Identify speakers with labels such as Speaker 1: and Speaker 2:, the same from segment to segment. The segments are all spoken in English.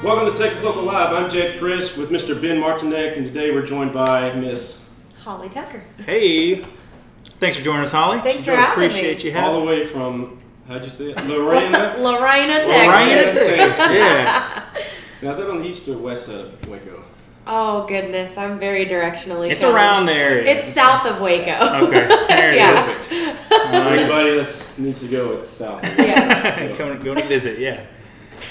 Speaker 1: Welcome to Texas Local Live. I'm Jake Chris with Mr. Ben Martinek, and today we're joined by Miss
Speaker 2: Holly Tucker.
Speaker 3: Hey, thanks for joining us, Holly.
Speaker 2: Thanks for having me.
Speaker 3: Appreciate you having
Speaker 1: all the way from, how'd you say it? Lorena,
Speaker 3: Texas. Yeah.
Speaker 1: Now, is that on the east or west side of Waco?
Speaker 2: Oh goodness, I'm very directionally
Speaker 3: It's
Speaker 2: challenged.
Speaker 3: around there.
Speaker 2: It's south of Waco.
Speaker 3: Okay, there it
Speaker 2: Yeah.
Speaker 3: is.
Speaker 1: Perfect. Anybody that needs to go, it's south.
Speaker 2: Yes.
Speaker 3: Go to visit, yeah.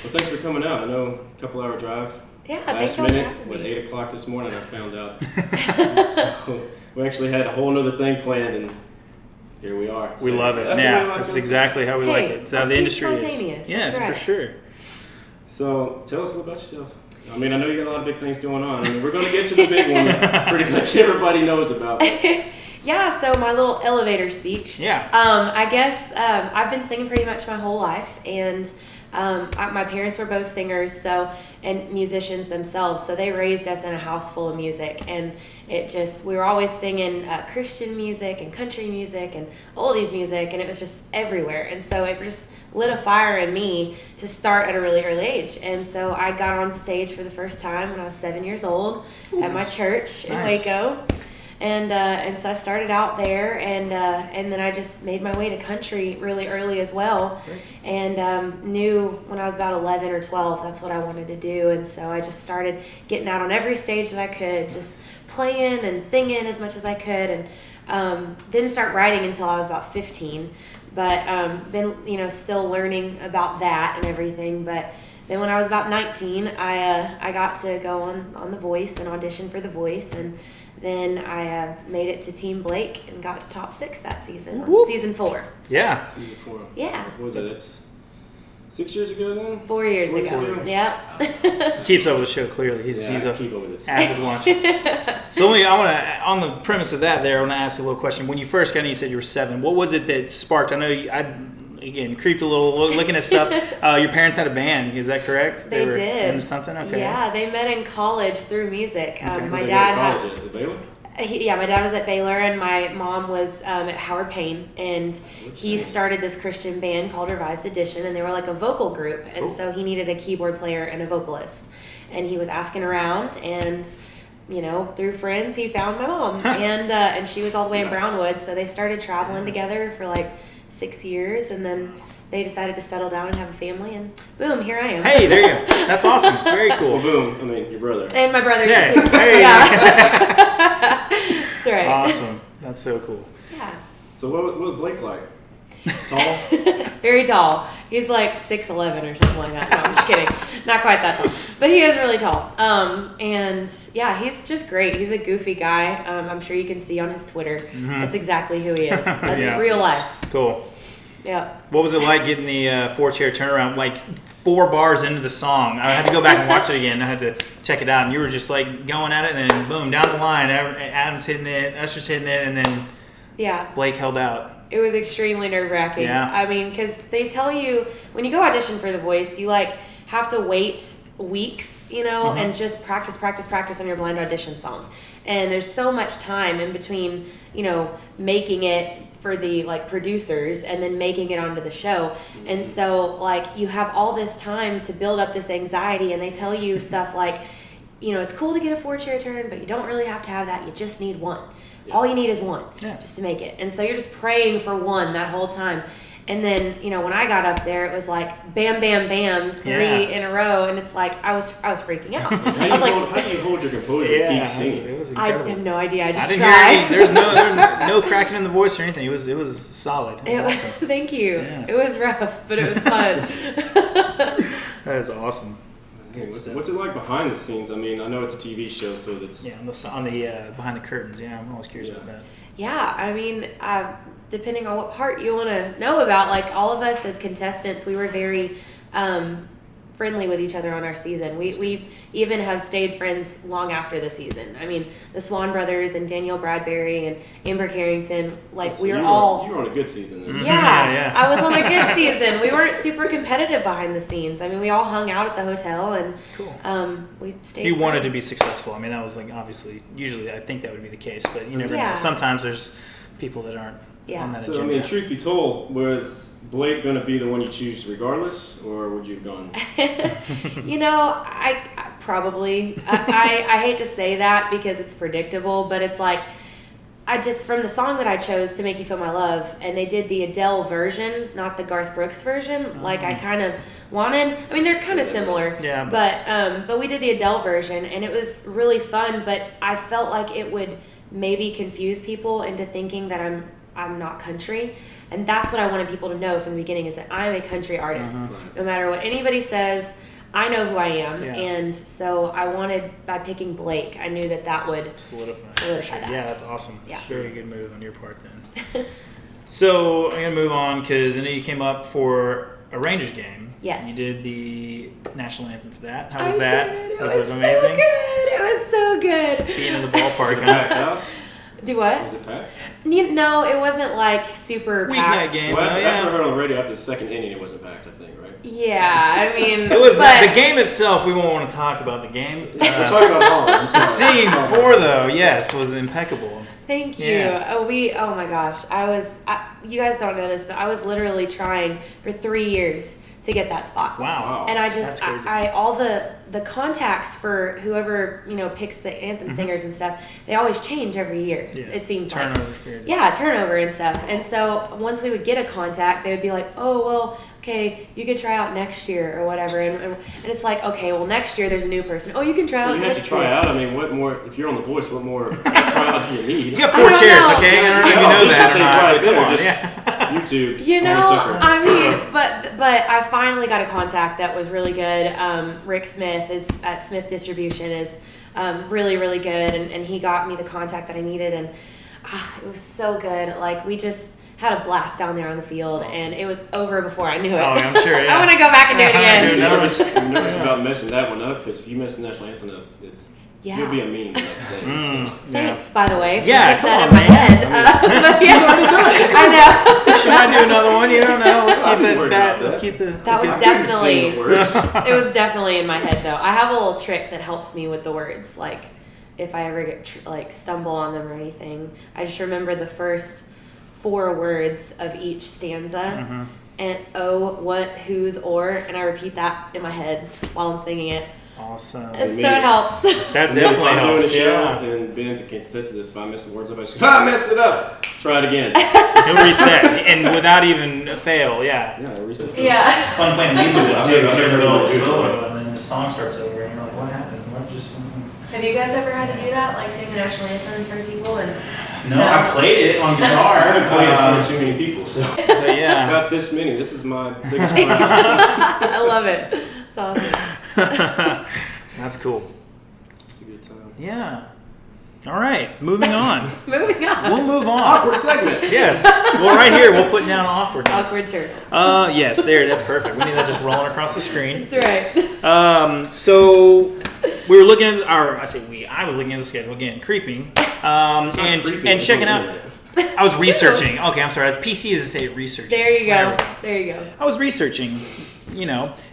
Speaker 1: Well, thanks for coming out. I know a couple hour drive.
Speaker 2: Yeah,
Speaker 1: Last
Speaker 2: thank you for
Speaker 1: minute,
Speaker 2: having me.
Speaker 1: 8 o'clock this morning, I found out. So, we actually had a whole other thing planned, and here we are.
Speaker 3: We
Speaker 1: So,
Speaker 3: love it.
Speaker 1: that's the way
Speaker 3: Yeah,
Speaker 1: life
Speaker 3: that's
Speaker 1: goes.
Speaker 3: exactly how we like it. It's how
Speaker 2: let's
Speaker 3: the
Speaker 2: be
Speaker 3: industry
Speaker 2: spontaneous.
Speaker 3: is. Yes,
Speaker 2: That's right.
Speaker 3: for sure.
Speaker 1: So, tell us a little about yourself. I mean, I know you got a lot of big things going on. I mean, we're going to get to the big one that pretty much everybody knows about.
Speaker 2: Yeah, so my little elevator speech.
Speaker 3: Yeah.
Speaker 2: I guess I've been singing pretty much my whole life, and my parents were both singers, and musicians themselves, so they raised us in a house full of music, and we were always singing Christian music and country music and oldies music, and it was just everywhere, and so it just lit a fire in me to start at a really early age. And so I got on stage for the first time when I was 7 years old at my church in Waco. And so I started out there, and then I just made my way to country really early as well, and knew when I was about 11 or 12 that's what I wanted to do. And so I just started getting out on every stage that I could, just playing and singing as much as I could, and didn't start writing until I was about 15, but been still learning about that and everything. But then when I was about 19, I got to go on The Voice and audition for The Voice, and then I made it to Team Blake and got to top 6 that season, on season 4. So,
Speaker 3: Yeah.
Speaker 1: Season 4.
Speaker 2: Yeah.
Speaker 1: What was it? It's 6 years ago then?
Speaker 2: 4 years ago. Yep.
Speaker 3: He keeps up with the show clearly. He's
Speaker 1: I
Speaker 3: a
Speaker 1: keep up with this.
Speaker 3: avid watcher. So I want to, on the premise of that there, I want to ask you a little question. When you first got in, you said you were 7. What was it that sparked? I know again, creeped a little looking at stuff. Your parents had a band, is that correct?
Speaker 2: They
Speaker 3: were
Speaker 2: did.
Speaker 3: Into something? Okay.
Speaker 2: Yeah, they met in college through music.
Speaker 3: Okay.
Speaker 2: My
Speaker 1: They
Speaker 2: dad
Speaker 1: go to
Speaker 2: had...
Speaker 1: college at Baylor?
Speaker 2: my dad was at Baylor, and my mom was at Howard Payne, and he started this Christian band called Revised Edition, and they were like a vocal group, and so he needed a keyboard player and a vocalist, and he was asking around, and through friends he found my mom, and she was all the way in Brownwood, so they started traveling together for like 6 years, and then they decided to settle down and have a family, and boom, here I am.
Speaker 3: Hey, there you go. That's awesome. Very cool.
Speaker 1: Well, boom. I mean, your brother.
Speaker 2: And my brother
Speaker 3: Yeah.
Speaker 2: too.
Speaker 3: Hey.
Speaker 2: Yeah. That's right.
Speaker 3: Awesome. That's so cool.
Speaker 2: Yeah.
Speaker 1: So what was Blake like? Tall?
Speaker 2: Very tall. He's like 6'11" or something like that. No, I'm just kidding. Not quite that tall. But he is really tall. And yeah, he's just great. He's a goofy guy. I'm sure you can see on his Twitter.
Speaker 3: Mm-hmm.
Speaker 2: That's exactly who he is. That's
Speaker 3: Yeah.
Speaker 2: real life.
Speaker 3: Cool.
Speaker 2: Yeah.
Speaker 3: What was it like getting the 4-chair turnaround? Like 4 bars into the song, I had to go back and watch it again. I had to check it out, and you were just like going at it, and then boom, down the line, Adam's hitting it, Usher's hitting it, and then Blake held out.
Speaker 2: It was extremely nerve-wracking.
Speaker 3: Yeah.
Speaker 2: I mean, because they tell you when you go audition for The Voice, you like have to wait weeks, and just practice on your blind audition song. And there's so much time in between, making it for the like producers and then making it onto the show. And so like you have all this time to build up this anxiety, and they tell you stuff like, it's cool to get a 4-chair turn, but you don't really have to have that. You just need one. Yeah. All you need is one just to make it. And so you're just praying for one that whole time. And then, when I got up there, it was like bam, bam, bam, 3 in a row, and it's like I was freaking out.
Speaker 1: How do you hold your composure and keep singing?
Speaker 3: It was
Speaker 2: I
Speaker 3: incredible.
Speaker 2: have no idea. I just
Speaker 3: didn't
Speaker 2: tried.
Speaker 3: hear any, there was no cracking in the voice or anything. It was solid. It was awesome.
Speaker 2: Thank you.
Speaker 3: Yeah.
Speaker 2: It was rough, but it was fun.
Speaker 3: That is awesome.
Speaker 1: Hey, what's it like behind the scenes? I mean, I know it's a TV show, so that's...
Speaker 3: Yeah, on the behind the curtains. Yeah, I'm always curious about that.
Speaker 2: Yeah, I mean, depending on what part you want to know about, like all of us as contestants, we were very friendly with each other on our season. We even have stayed friends long after the season. I mean, the Swan brothers and Danielle Bradbury and Amber Carrington, like
Speaker 1: So
Speaker 2: we were
Speaker 1: you
Speaker 2: all...
Speaker 1: were on a good season then.
Speaker 2: Yeah, I was on a good season. We weren't super competitive behind the scenes. I mean, we all hung out at the hotel, and we stayed
Speaker 3: You wanted
Speaker 2: friends.
Speaker 3: to be successful. I mean, that was like obviously, usually I think that would be the case, but you never know.
Speaker 2: Yeah.
Speaker 3: Sometimes there's people that aren't on that
Speaker 1: So,
Speaker 3: agenda.
Speaker 1: I mean, truth be told, was Blake going to be the one you choose regardless, or would you have gone?
Speaker 2: I probably. I hate to say that because it's predictable, but it's like, I just, from the song that I chose, To Make You Feel My Love, and they did the Adele version, not the Garth Brooks version. Like, I kind of wanted, I mean, they're kind of similar.
Speaker 3: Yeah.
Speaker 2: But we did the Adele version, and it was really fun, but I felt like it would maybe confuse people into thinking that I'm not country. And that's what I wanted people to know from the beginning, is that I'm a country artist. No matter what anybody says, I know who I am.
Speaker 3: Yeah.
Speaker 2: And so I wanted, by picking Blake, I knew that would solidify that.
Speaker 3: Yeah, that's awesome.
Speaker 2: Yeah.
Speaker 3: Very good move on your part then. So I'm going to move on because I know you came up for a Rangers game.
Speaker 2: Yes.
Speaker 3: You did the national anthem for that. How was
Speaker 2: I
Speaker 3: that?
Speaker 2: did. It
Speaker 3: Was
Speaker 2: was
Speaker 3: amazing?
Speaker 2: so good. It was so good.
Speaker 3: Being in the ballpark.
Speaker 1: Packed house?
Speaker 2: Do what?
Speaker 1: Was it packed?
Speaker 2: No, it wasn't like super
Speaker 3: Weeknight
Speaker 2: packed.
Speaker 3: game.
Speaker 1: Well,
Speaker 3: though,
Speaker 1: after I
Speaker 3: yeah.
Speaker 1: heard on the radio, after the second inning, it wasn't packed, I think, right?
Speaker 2: Yeah, I mean,
Speaker 3: It was
Speaker 2: but
Speaker 3: the game itself. We won't want to talk about the game.
Speaker 1: We're talking about ball. I'm
Speaker 3: The
Speaker 1: sorry.
Speaker 3: scene before, though, yes, was impeccable.
Speaker 2: Thank you.
Speaker 3: Yeah.
Speaker 2: Oh my gosh, you guys don't know this, but I was literally trying for 3 years to get that spot.
Speaker 3: Wow.
Speaker 2: And I just,
Speaker 3: That's crazy.
Speaker 2: I all the contacts for whoever, picks the anthem singers and stuff, they always change every year.
Speaker 3: Yeah.
Speaker 2: It seems
Speaker 3: Turnover
Speaker 2: like.
Speaker 3: period.
Speaker 2: Yeah, turnover and stuff. And so once we would get a contact, they would be like, oh, well, okay, you could try out next year or whatever. And it's like, okay, well, next year there's a new person. Oh, you can try
Speaker 1: Well,
Speaker 2: out
Speaker 1: you have
Speaker 2: next
Speaker 1: to try
Speaker 2: year.
Speaker 1: out. I mean, what more? If you're on The Voice, what more tryout do you need?
Speaker 3: You got
Speaker 2: I
Speaker 3: 4
Speaker 2: don't
Speaker 3: chairs,
Speaker 2: know.
Speaker 3: okay? I don't know if you
Speaker 1: No,
Speaker 3: know
Speaker 1: you
Speaker 3: that
Speaker 1: should
Speaker 3: or
Speaker 1: take
Speaker 3: not.
Speaker 1: right
Speaker 3: but come
Speaker 1: there,
Speaker 3: on,
Speaker 1: just-
Speaker 3: yeah.
Speaker 1: YouTube.
Speaker 2: You know,
Speaker 1: only took her.
Speaker 2: I mean, but I finally got a contact that was really good. Rick Smith is at Smith Distribution is really, really good, and he got me the contact that I needed, and it was so good. Like, we just had a blast down there on the field, and it was over before I knew it.
Speaker 3: Oh, I'm sure, yeah.
Speaker 2: I want to go back and do it
Speaker 3: Dude,
Speaker 2: again.
Speaker 1: I'm nervous about messing that one up, because if you mess the national anthem up,
Speaker 2: Yeah.
Speaker 1: you'll be a meme the next day. so.
Speaker 2: Thanks, by the way, for
Speaker 3: Yeah,
Speaker 2: getting
Speaker 3: come
Speaker 2: that
Speaker 3: on,
Speaker 2: in my
Speaker 3: man.
Speaker 2: head. But yeah, I know.
Speaker 3: Should I do another one? You don't know. Let's
Speaker 1: I'm
Speaker 3: keep it
Speaker 1: worried
Speaker 3: that.
Speaker 1: about
Speaker 3: Let's
Speaker 1: that.
Speaker 3: keep the.
Speaker 2: That was
Speaker 1: I couldn't
Speaker 2: definitely.
Speaker 1: sing the words.
Speaker 2: It was definitely in my head, though. I have a little trick that helps me with the words. Like, if I ever get stumble on them or anything, I just remember the first 4 words of each stanza, and oh, what, whose, or, and I repeat that in my head while I'm singing it.
Speaker 3: Awesome.
Speaker 2: So it helps.
Speaker 3: That
Speaker 1: And then if
Speaker 3: definitely
Speaker 1: I'm doing a
Speaker 3: helps.
Speaker 1: show,
Speaker 3: Yeah.
Speaker 1: and Ben can attest to this, if I miss the words up, I just go, I messed it up. Try it again.
Speaker 3: He'll reset and without even fail. Yeah.
Speaker 1: Yeah, reset.
Speaker 2: Yeah.
Speaker 3: It's fun playing leads with it
Speaker 1: I'm
Speaker 3: too.
Speaker 1: gonna-
Speaker 3: Because you're in the
Speaker 1: I'm
Speaker 3: middle
Speaker 1: gonna
Speaker 3: of the
Speaker 1: do it.
Speaker 3: solo, and then the song starts over, and you're like, "What happened? What just?"
Speaker 2: Have you guys ever had to do that, like sing the national anthem in front of people? And
Speaker 3: No, I played it on guitar.
Speaker 1: I haven't played it for too many people, so.
Speaker 3: But
Speaker 1: I
Speaker 3: yeah.
Speaker 1: got this many. This is my biggest one.
Speaker 2: I love it. It's awesome.
Speaker 3: That's cool.
Speaker 1: It's a good time.
Speaker 3: Yeah. All right. Moving on.
Speaker 2: Moving on.
Speaker 3: We'll move on.
Speaker 1: Awkward segment.
Speaker 3: Yes. Well, right here we'll put down awkwardness.
Speaker 2: Awkward turtle.
Speaker 3: Yes. There. That's perfect. We need that just rolling across the screen.
Speaker 2: That's right.
Speaker 3: So we were looking at I was looking at the schedule again, creeping, and
Speaker 1: creepy,
Speaker 3: and
Speaker 1: it's
Speaker 3: checking
Speaker 1: not
Speaker 3: out.
Speaker 1: weird.
Speaker 3: I was researching. Okay, I'm sorry. That's PC is to say research.
Speaker 2: There you go. There you go.
Speaker 3: I was researching,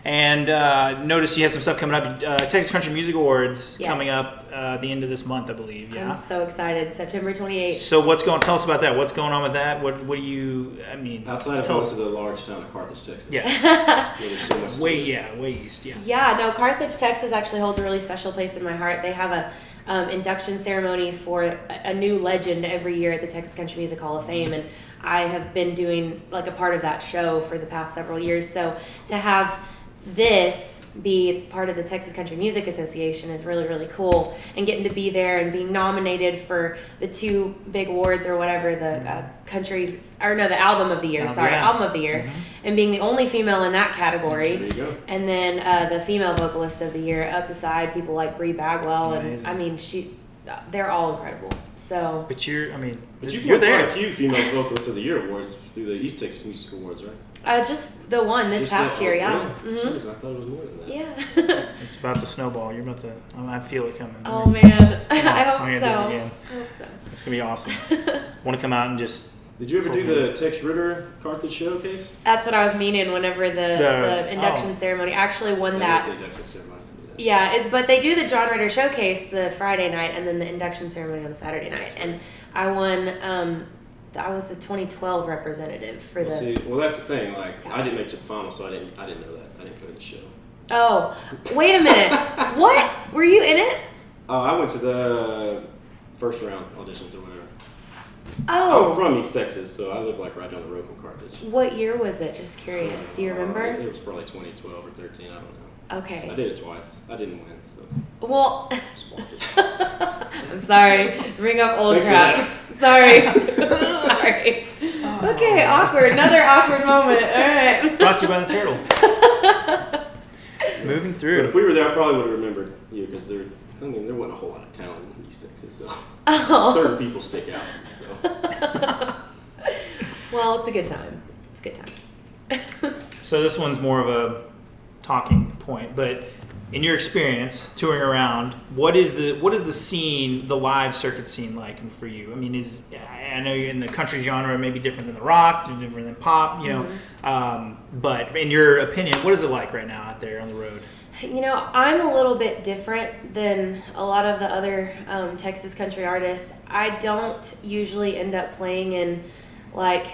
Speaker 3: and noticed you had some stuff coming up. Texas Country Music Awards
Speaker 2: Yes.
Speaker 3: coming up the end of this month, I believe. Yeah.
Speaker 2: I'm so excited. September 28th.
Speaker 3: So tell us about that. What's going on with that? What do you? I mean,
Speaker 1: Outside of
Speaker 3: tell
Speaker 1: most
Speaker 3: us.
Speaker 1: of the large town of Carthage, Texas.
Speaker 3: Yes.
Speaker 1: Yeah, there's so much to
Speaker 3: way
Speaker 1: do.
Speaker 3: east. Yeah.
Speaker 2: Yeah, no, Carthage, Texas actually holds a really special place in my heart. They have a induction ceremony for a new legend every year at the Texas Country Music Hall of Fame, and I have been doing like a part of that show for the past several years. So to have this be part of the Texas Country Music Association is really, really cool, and getting to be there and being nominated for the 2 big awards or whatever, the the album of the year, album of the year, and being the only female in that category.
Speaker 1: There you go.
Speaker 2: And then the female vocalist of the year, up beside people like Brie Bagwell,
Speaker 3: Amazing.
Speaker 2: and I mean, they're all incredible. So
Speaker 3: But
Speaker 1: But you've
Speaker 3: you're
Speaker 1: won quite
Speaker 3: there.
Speaker 1: a few Female Vocalist of the Year awards through the East Texas Music Awards, right?
Speaker 2: just the one this
Speaker 1: Just
Speaker 2: past
Speaker 1: that
Speaker 2: year,
Speaker 1: one?
Speaker 2: yeah.
Speaker 1: Really?
Speaker 2: hmm
Speaker 1: Jeez, I thought it was more than that.
Speaker 2: Yeah.
Speaker 3: It's about to snowball. You're about to. I feel it coming.
Speaker 2: Oh man, I
Speaker 3: I'm
Speaker 2: hope
Speaker 3: gonna do
Speaker 2: so.
Speaker 3: it again.
Speaker 2: I hope so.
Speaker 3: It's gonna be awesome. Want to come out and just.
Speaker 1: Did you ever do the Tex Ritter Carthage Showcase?
Speaker 2: That's what I was meaning whenever the induction
Speaker 3: oh.
Speaker 2: ceremony. I actually won
Speaker 1: That
Speaker 2: that.
Speaker 1: was the induction ceremony.
Speaker 2: Yeah, but they do the John Ritter Showcase the Friday night and then the induction ceremony on the Saturday night. And I won I was the 2012 representative for the.
Speaker 1: See, well, that's the thing. Like, I didn't make it to the final, so I didn't know that. I didn't go to the show.
Speaker 2: Oh, wait a minute. What? Were you in it?
Speaker 1: I went to the first round auditions or whatever.
Speaker 2: Oh.
Speaker 1: I'm from East Texas, so I live like right down the road from Carthage.
Speaker 2: What year was it? Just curious. Do you remember?
Speaker 1: It was probably 2012 or 13. I don't know.
Speaker 2: Okay.
Speaker 1: I did it twice. I didn't win, so
Speaker 2: Well,
Speaker 1: just walked it.
Speaker 2: I'm sorry. Bring up old
Speaker 1: Thanks
Speaker 2: crap. Sorry. Sorry. Okay, awkward. Another awkward moment. All right.
Speaker 3: Brought to you by the turtle. Moving
Speaker 1: But
Speaker 3: through.
Speaker 1: if we were there, I probably would have remembered you because there wasn't a whole lot of talent in East Texas, so
Speaker 2: Oh.
Speaker 1: certain people stick out. So.
Speaker 2: Well, it's a good time. It's a good time.
Speaker 3: So this one's more of a talking point, but in your experience touring around, what is the scene, the live circuit scene like for you? I mean, I know you're in the country genre, maybe different than the rock, different than pop, you know. But in your opinion, what is it like right now out there on the road?
Speaker 2: You know, I'm a little bit different than a lot of the other Texas country artists. I don't usually end up playing in like,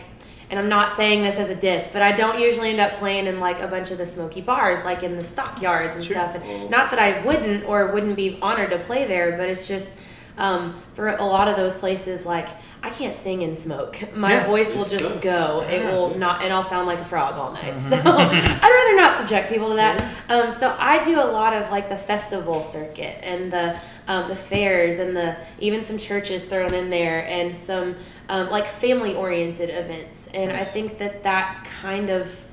Speaker 2: and I'm not saying this as a diss, but I don't usually end up playing in like a bunch of the smoky bars, like in the stockyards and stuff. And not that I wouldn't be honored to play there, but it's just for a lot of those places, like I can't sing in smoke. My voice will just go. It will not, and I'll sound like a frog all night. So I'd rather not subject people to that. So I do a lot of like the festival circuit and the fairs and even some churches thrown in there and some like family-oriented events. And I think that kind of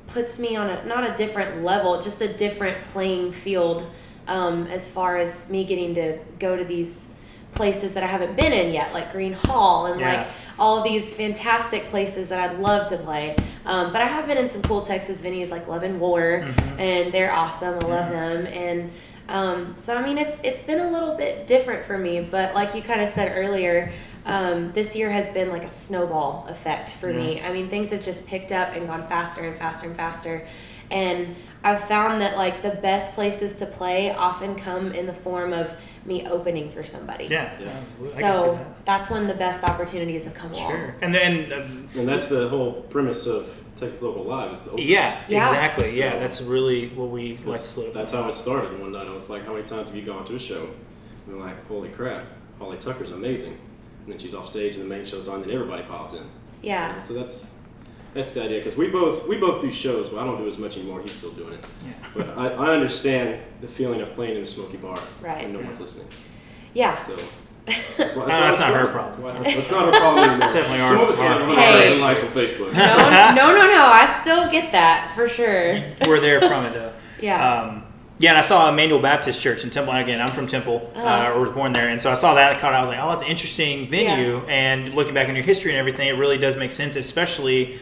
Speaker 2: puts me on not a different level, just a different playing field as far as me getting to go to these places that I haven't been in yet, like Green Hall and like all of these fantastic places that I'd love to play. But I have been in some cool Texas venues like Love and War, and they're awesome. I love them. And so, I mean, it's been a little bit different for me, but like you kind of said earlier, this year has been like a snowball effect for me. I mean, things have just picked up and gone faster and faster and faster. And I've found that like the best places to play often come in the form of me opening for somebody. So that's when the best opportunities have come along.
Speaker 3: And
Speaker 1: that's the whole premise of Texas Local Live is the openers.
Speaker 3: Exactly.
Speaker 1: So,
Speaker 3: that's really what we like to solidify.
Speaker 1: That's how it started. One night I was like, how many times have you gone to a show? And they're like, holy crap, Holly Tucker's amazing. And then she's off stage and the main show's on, then everybody piles in.
Speaker 2: Yeah.
Speaker 1: So that's the idea, because we both do shows. Well, I don't do as much anymore. He's still doing it. But I understand the feeling of playing in a smoky bar when no one's listening.
Speaker 2: Yeah.
Speaker 1: So
Speaker 3: that's not her problem.
Speaker 1: That's not her problem anymore.
Speaker 3: It's definitely
Speaker 1: Some of us can't
Speaker 2: Hey.
Speaker 1: likes on Facebook.
Speaker 2: No. I still get that for sure.
Speaker 3: We're there from it though.
Speaker 2: Yeah.
Speaker 3: And I saw Emmanuel Baptist Church in Temple. And again, I'm from Temple, or was born there, and so I saw that. I was like, "Oh, it's an interesting venue." And looking back in your history and everything, it really does make sense, especially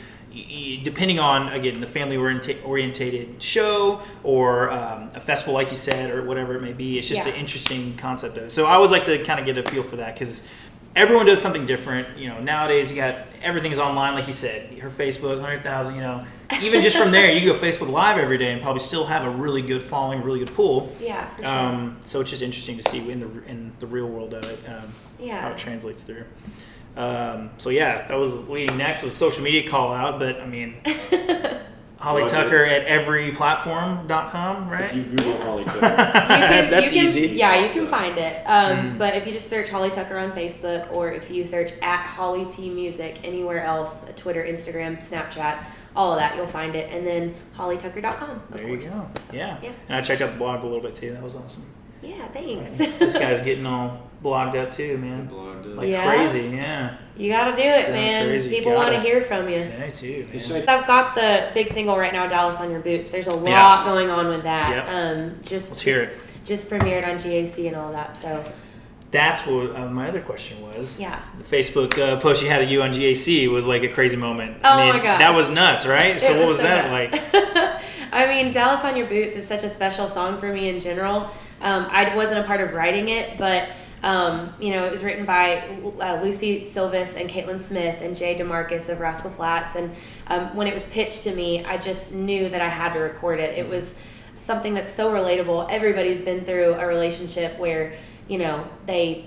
Speaker 3: depending on, again, the family orientated show or a festival like you said or whatever it may be. It's just an interesting concept of it. So I always like to kind of get a feel for that because everyone does something different. You know, nowadays you got everything's online, like you said. Her Facebook, 100,000. You know, even just from there, you can go Facebook Live every day and probably still have a really good following, really good pool.
Speaker 2: Yeah, for sure.
Speaker 3: So it's just interesting to see in the real world of it how it translates through. That was leading next was social media call out, but I mean, Holly Tucker at everyplatform.com, right?
Speaker 1: If you Google Holly Tucker.
Speaker 3: That's easy.
Speaker 2: Yeah, you can find it. But if you just search Holly Tucker on Facebook, or if you search at Holly T Music anywhere else, Twitter, Instagram, Snapchat, all of that, you'll find it. And then hollytucker.com.
Speaker 3: There you go. Yeah. And I checked out the blog a little bit too. That was awesome.
Speaker 2: Yeah, thanks.
Speaker 3: This guy's getting all blogged up too, man. Like crazy, yeah.
Speaker 2: You gotta do it, man.
Speaker 3: Crazy.
Speaker 2: People want to hear from you.
Speaker 3: Yeah, too, man.
Speaker 2: I've got the big single right now, Dallas on Your Boots. There's a lot going on with that.
Speaker 3: Let's hear it.
Speaker 2: Just premiered on GAC and all that, so.
Speaker 3: That's what my other question was.
Speaker 2: Yeah.
Speaker 3: The Facebook post you had of you on GAC was like a crazy moment.
Speaker 2: Oh my gosh.
Speaker 3: That was nuts, right? So what was that like?
Speaker 2: I mean, Dallas on Your Boots is such a special song for me in general. I wasn't a part of writing it, but it was written by Lucy Silvis and Caitlin Smith and Jay DeMarcus of Rascal Flatts. And when it was pitched to me, I just knew that I had to record it. It was something that's so relatable. Everybody's been through a relationship where, they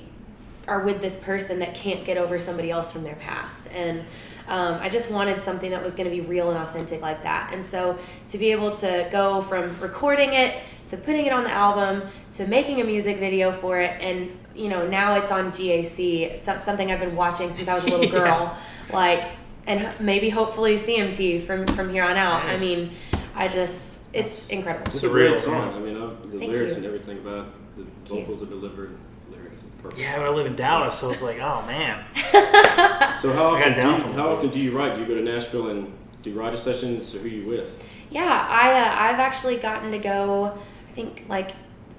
Speaker 2: are with this person that can't get over somebody else from their past. And I just wanted something that was going to be real and authentic like that. And so to be able to go from recording it to putting it on the album to making a music video for it, and now it's on GAC. It's something I've been watching since I was a little girl, and maybe hopefully CMT from here on out. I mean, it's incredible.
Speaker 1: It's a great song. I mean, the
Speaker 2: Thank
Speaker 1: lyrics
Speaker 2: you.
Speaker 1: and everything about the vocals are delivered. Lyrics are perfect.
Speaker 3: Yeah, but I live in Dallas, so it's like, oh man.
Speaker 1: So how often do you write? Do you go to Nashville and do writer sessions, or who are you with?
Speaker 2: Yeah, I've actually gotten to go, I think,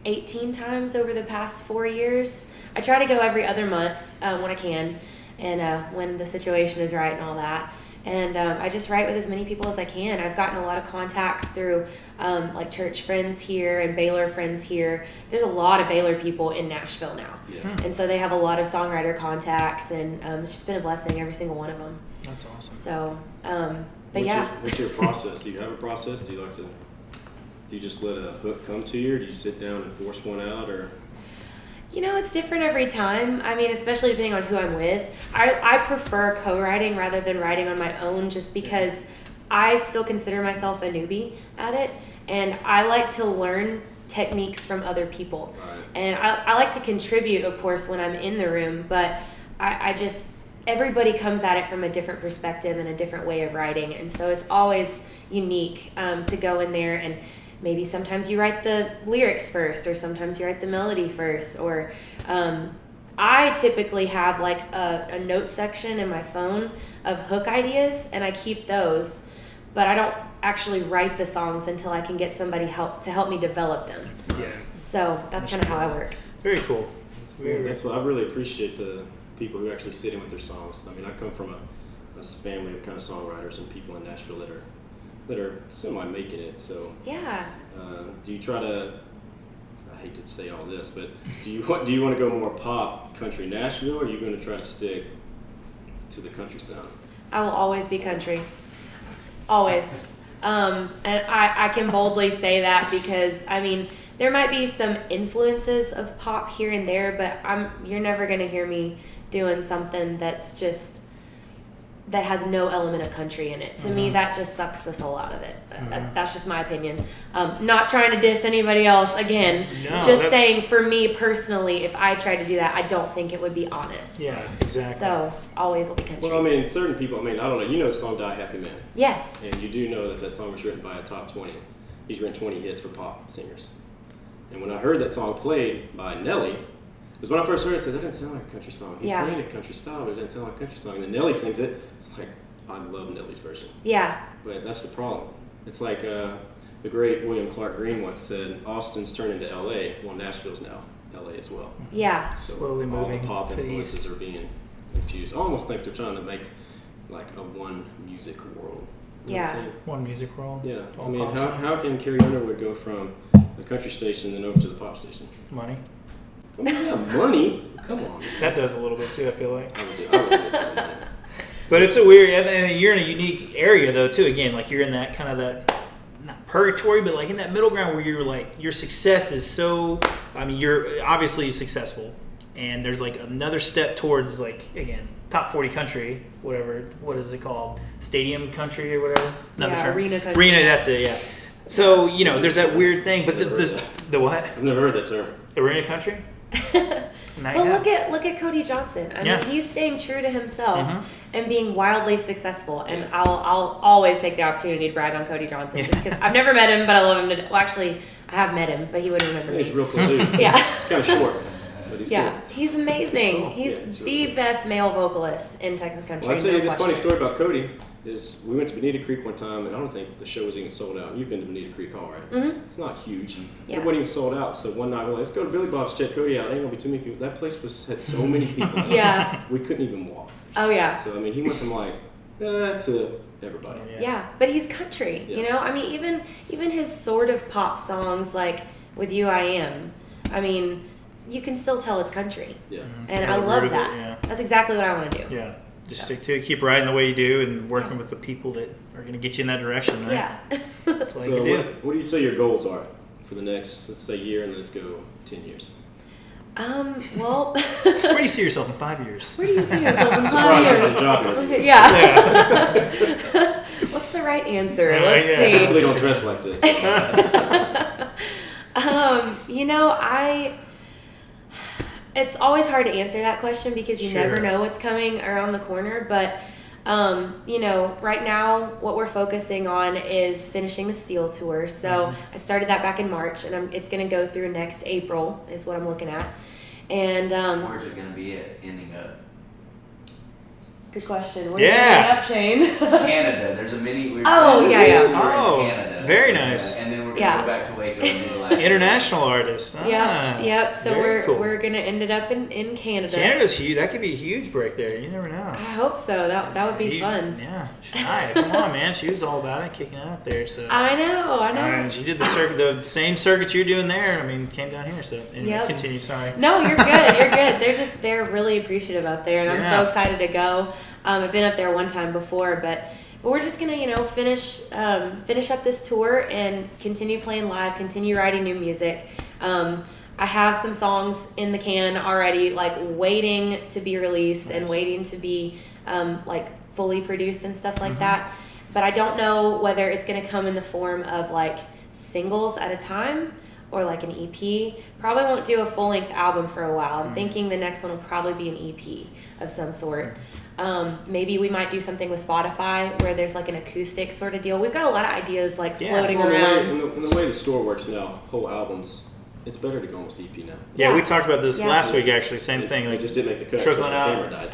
Speaker 2: 18 times over the past 4 years. I try to go every other month when I can, and when the situation is right and all that. And I just write with as many people as I can. I've gotten a lot of contacts through church friends here and Baylor friends here. There's a lot of Baylor people in Nashville now. Yeah. And so they have a lot of songwriter contacts, and it's just been a blessing, every single one of them.
Speaker 3: That's awesome.
Speaker 2: So,
Speaker 1: What's your process? Do you have a process? Do you just let a hook come to you, or do you sit down and force one out, or?
Speaker 2: It's different every time. I mean, especially depending on who I'm with. I prefer co-writing rather than writing on my own, just because I still consider myself a newbie at it, and I like to learn techniques from other people.
Speaker 1: Right.
Speaker 2: And I like to contribute, of course, when I'm in the room, but everybody comes at it from a different perspective and a different way of writing, and so it's always unique to go in there, and maybe sometimes you write the lyrics first, or sometimes you write the melody first, or I typically have a note section in my phone of hook ideas, and I keep those, but I don't actually write the songs until I can get somebody to help me develop them.
Speaker 3: Yeah.
Speaker 2: So that's kind of how I work.
Speaker 3: Very cool.
Speaker 1: That's what I really appreciate, the people who actually sit in with their songs. I mean, I come from a family of kind of songwriters and people in Nashville that are semi-making it. So
Speaker 2: Yeah.
Speaker 1: Do you try to? I hate to say all this, but do you want to go more pop, country, Nashville, or are you going to try to stick to the country sound?
Speaker 2: I will always be country. Always. And I can boldly say that because, I mean, there might be some influences of pop here and there, but you're never going to hear me doing something that has no element of country in it. To me, that just sucks the soul out of it. That's just my opinion. Not trying to diss anybody else, again. Saying, for me personally, if I tried to do that, I don't think it would be honest.
Speaker 3: Yeah, exactly.
Speaker 2: So, always will be country.
Speaker 1: Well, I mean, certain people, I don't know, you know the song Die Happy Man.
Speaker 2: Yes.
Speaker 1: And you do know that song was written by a top 20. He's written 20 hits for pop singers. And when I heard that song played by Nelly, because when I first heard it, I said, that doesn't sound like a country song. He's playing a country style, but it doesn't sound like a country song. And then Nelly sings it. It's like, I love Nelly's version.
Speaker 2: Yeah.
Speaker 1: But that's the problem. It's like the great William Clark Green once said, Austin's turned into L.A., well, Nashville's now L.A. as well.
Speaker 2: Yeah.
Speaker 1: So
Speaker 3: slowly moving
Speaker 1: all the pop
Speaker 3: to the
Speaker 1: influences
Speaker 3: east.
Speaker 1: are being infused. I almost think they're trying to make like a one music world. You know what I'm saying?
Speaker 3: One music world.
Speaker 1: Yeah.
Speaker 3: All
Speaker 1: I mean,
Speaker 3: pop songs.
Speaker 1: how can Carrie Underwood go from the country station and then over to the pop station?
Speaker 3: Money.
Speaker 1: I mean, yeah, money. Come on.
Speaker 3: That does a little bit too, I feel like.
Speaker 1: I would do it for money.
Speaker 3: But it's a weird, and you're in a unique area though too. Again, like you're in that kind of that, not purgatory, but like in that middle ground where you're like, your success is so, I mean, you're obviously successful, and there's like another step towards like, again, top 40 country, whatever, what is it called? Stadium country or whatever? Another term.
Speaker 2: Arena country.
Speaker 3: Arena, that's it, yeah. So, there's that weird thing, but the what?
Speaker 1: I've never heard that term.
Speaker 3: Arena country?
Speaker 2: Well, look at Cody Johnson. I mean, he's staying true to himself and being wildly successful. And I'll always take the opportunity to brag on Cody Johnson just because I've never met him, but I love him. Well, actually, I have met him, but he wouldn't remember me.
Speaker 1: He's real cool dude.
Speaker 2: Yeah.
Speaker 1: He's kind of short, but he's cool.
Speaker 2: He's amazing.
Speaker 1: Cool.
Speaker 2: He's
Speaker 1: Really
Speaker 2: the best male vocalist in Texas country.
Speaker 1: Well, I'll tell you
Speaker 2: no
Speaker 1: the
Speaker 2: question.
Speaker 1: funny story about Cody is we went to Bonita Creek one time, and I don't think the show was even sold out. You've been to Bonita Creek Hall, right?
Speaker 2: Mm-hmm.
Speaker 1: It's not huge.
Speaker 2: Yeah.
Speaker 1: It wasn't even sold out. So one night we're like, let's go to Billy Bob's, check Cody out. Ain't gonna be too many people. That place had so many people.
Speaker 2: Yeah.
Speaker 1: We couldn't even walk.
Speaker 2: Oh yeah.
Speaker 1: So I mean, he went from like to everybody.
Speaker 2: Yeah, but he's country.
Speaker 1: Yeah.
Speaker 2: I mean, even his sort of pop songs like "With You I Am," I mean, you can still tell it's country.
Speaker 1: Yeah.
Speaker 2: And I love that. That's exactly what I want to do.
Speaker 3: Yeah. Just stick to it, keep writing the way you do, and working with the people that are going to get you in that direction, right?
Speaker 2: Yeah.
Speaker 3: That's all you
Speaker 1: So
Speaker 3: can do.
Speaker 1: what do you say your goals are for the next, let's say, year, and let's go 10 years?
Speaker 2: Well,
Speaker 3: Where do you see yourself in 5 years?
Speaker 2: where do you see yourself in 5
Speaker 1: Surprised
Speaker 2: years?
Speaker 1: it's a job interview.
Speaker 2: Okay, yeah. What's the right answer? Let's
Speaker 3: yeah.
Speaker 1: I
Speaker 2: see.
Speaker 1: typically don't dress like this.
Speaker 2: You know, it's always hard to answer that question because you never know what's coming around the corner. But, you know, right now what we're focusing on is finishing the Steel tour. So I started that back in March, and it's going to go through next April is what I'm looking at. And
Speaker 4: where's it going to be ending up?
Speaker 2: good question. Where's it ending up, Shane?
Speaker 4: Canada. There's a mini.
Speaker 2: Oh, yeah.
Speaker 3: Oh,
Speaker 4: in Canada.
Speaker 3: very nice.
Speaker 4: And then we're going to go back to Waco and do the last
Speaker 3: International artist.
Speaker 2: Yep. So
Speaker 3: very
Speaker 2: we're gonna end it up in Canada.
Speaker 3: Canada's huge. That could be a huge break there. You never know.
Speaker 2: I hope so. That would be fun.
Speaker 3: Yeah, Shania, come on, man. She was all about it, kicking it out there. So
Speaker 2: I know.
Speaker 3: And she did the same circuit you're doing there. I mean, came down here. So continue. Sorry.
Speaker 2: No, you're good. You're good. They're really appreciative up there, and I'm so excited to go. I've been up there one time before, but we're just gonna, finish up this tour and continue playing live, continue writing new music. I have some songs in the can already, like waiting to be released and waiting to be like fully produced and stuff like that. But I don't know whether it's gonna come in the form of like singles at a time or like an EP. Probably won't do a full-length album for a while. I'm thinking the next one will probably be an EP of some sort. Maybe we might do something with Spotify where there's like an acoustic sort of deal. We've got a lot of ideas like floating around.
Speaker 1: The way the store works now, whole albums, it's better to go almost EP now.
Speaker 3: Yeah, we talked about this last week actually. Same thing.
Speaker 1: Like, just didn't make the cut.
Speaker 3: Trickling out.
Speaker 1: Camera died.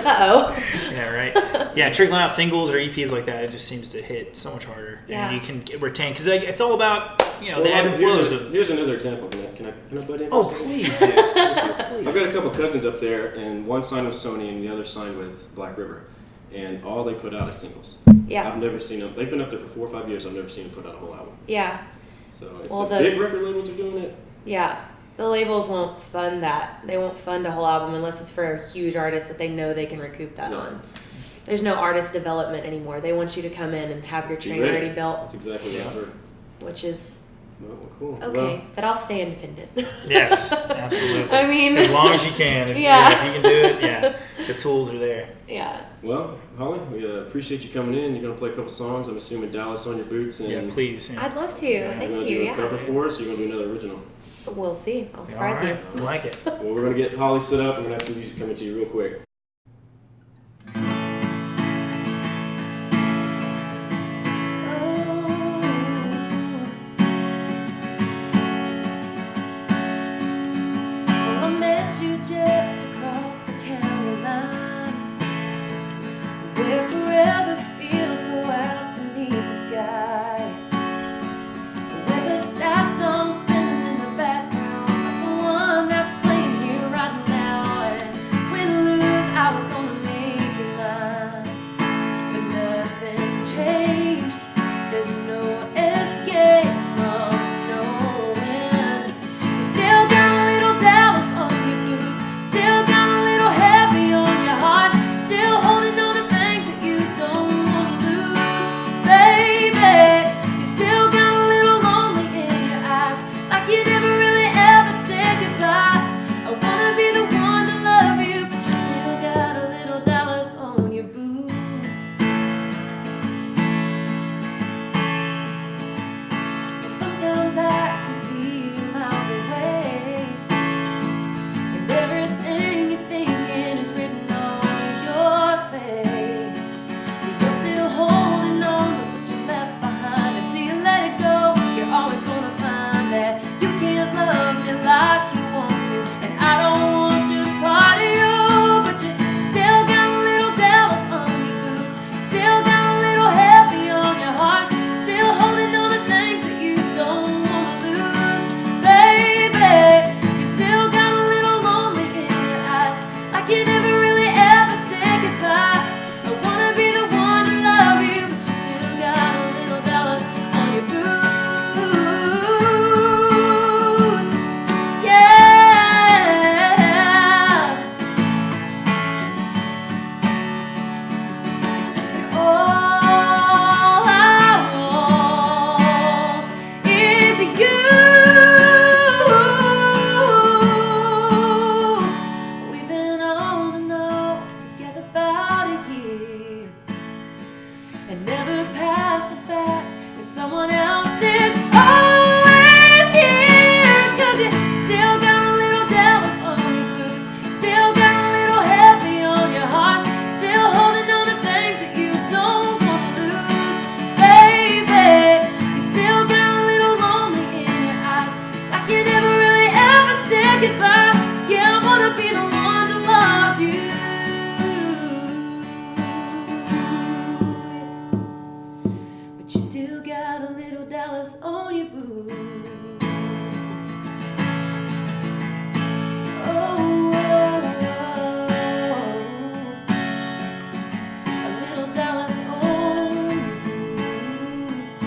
Speaker 2: Uh-oh.
Speaker 3: Yeah, right. Yeah, trickling out singles or EPs like that, it just seems to hit so much harder.
Speaker 2: Yeah.
Speaker 3: And you can retain, because it's all about, the ebb and flows of...
Speaker 1: Here's another example. Can I butt in?
Speaker 3: Oh, please, dude.
Speaker 1: I've got a couple cousins up there, and one signed with Sony and the other signed with Black River. And all they put out is singles.
Speaker 2: Yeah.
Speaker 1: I've never seen them. They've been up there for 4 or 5 years. I've never seen them put out a whole album.
Speaker 2: Yeah.
Speaker 1: So if
Speaker 2: Well,
Speaker 1: the big record labels are doing it.
Speaker 2: Yeah. The labels won't fund that. They won't fund a whole album unless it's for a huge artist that they know they can recoup that on. There's no artist development anymore. They want you to come in and have your train already built.
Speaker 1: That's exactly what I heard.
Speaker 2: Which is...
Speaker 1: Well, cool.
Speaker 2: Okay,
Speaker 1: well,
Speaker 2: but I'll stay independent.
Speaker 3: Yes, absolutely.
Speaker 2: I mean...
Speaker 3: As long as you can. If you can do it, the tools are there.
Speaker 2: Yeah.
Speaker 1: Well, Holly, we appreciate you coming in. You're going to play a couple songs. I'm assuming Dallas on your boots. And
Speaker 3: Please. Yeah.
Speaker 2: I'd love to. Thank
Speaker 1: you're
Speaker 2: you.
Speaker 1: Do a cover for us. You're going to do another original.
Speaker 2: We'll see. I'll surprise you.
Speaker 3: I like it.
Speaker 1: Well, we're going to get Holly set up. We're going to have some music coming to you real quick.
Speaker 5: Just across the county line, where forever fields go out to meet the sky, where the sad song spinning in the background, like the one that's playing here right now. And we lose and never past the fact that someone else is always here. 'Cause you still got a little Dallas on your boots, still got a little heavy on your heart, still holding on to things that you don't want to lose, baby. You still got a little lonely in your eyes, like you never really ever said goodbye. Yeah, I wanna be the one to love you. But you still got a little Dallas on your boots. Oh, a little Dallas on your boots.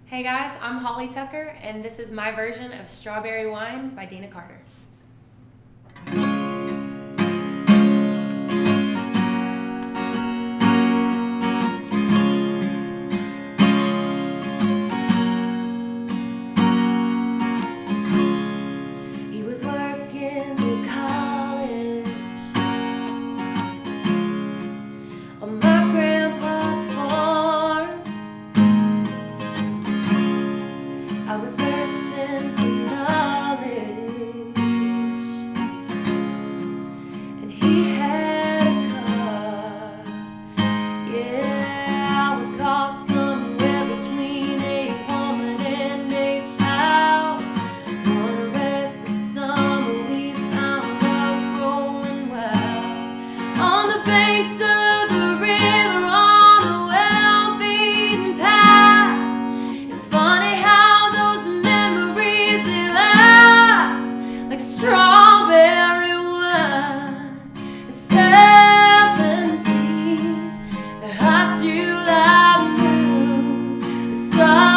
Speaker 2: Hey guys, I'm Holly Tucker, and this is my version of Strawberry Wine by Dina Carter.
Speaker 5: He was working through college on my grandpa's farm. I was thirsting for knowledge, and he had a car. Yeah, I was caught somewhere between a woman and a child. One restless summer we found love growing wild on the banks of the river, on a well-beaten path. It's funny how those memories, they last like strawberry wine. At 17, the hot July moon, I saw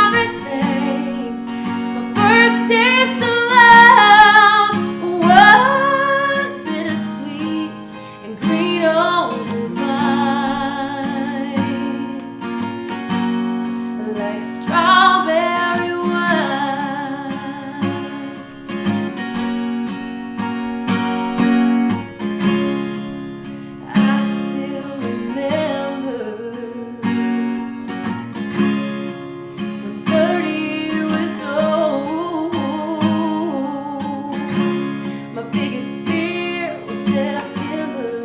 Speaker 5: everything. My first taste of love was bittersweet and green on the vine, like strawberry wine. I still remember when 30 was old. My biggest fear was September,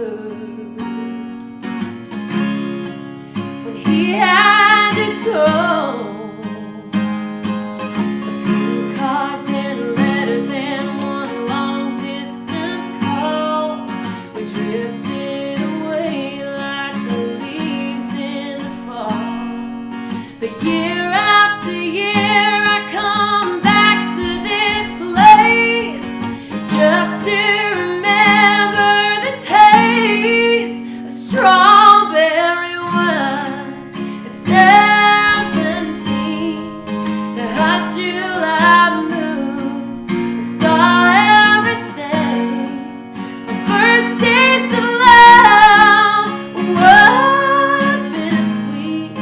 Speaker 5: when he had to go. A few cards and letters and one long distance call. We drifted away like the leaves in the fall. But year after year I come back to this place just to remember the taste of strawberry wine. At 17, the hot July moon, I saw everything. My first taste of love was bittersweet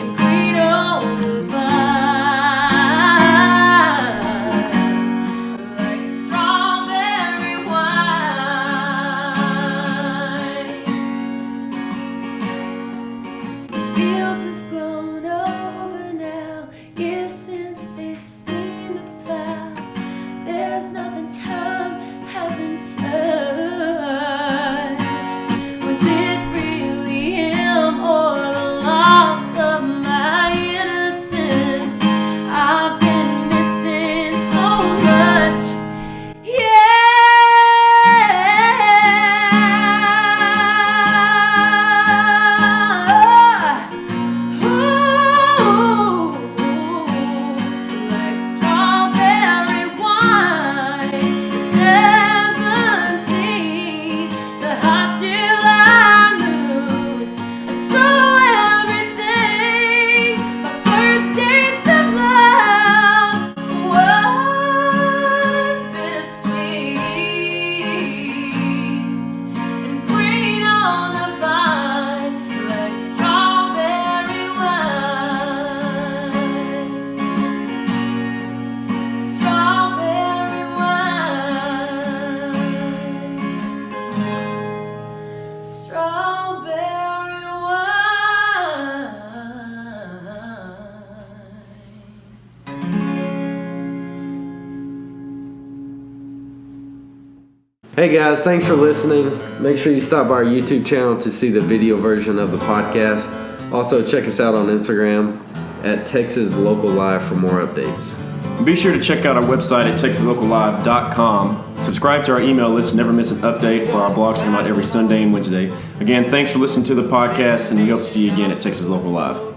Speaker 5: and green on the vine, like strawberry wine. The fields have grown over now, years since they've seen the
Speaker 6: Hey guys, thanks for listening. Make sure you stop by our YouTube channel to see the video version of the podcast. Also, check us out on Instagram at Texas Local Live for more updates.
Speaker 1: Be sure to check out our website at texaslocallive.com. Subscribe to our email list to never miss an update for our blogs come out every Sunday and Wednesday. Again, thanks for listening to the podcast, and we hope to see you again at Texas Local Live.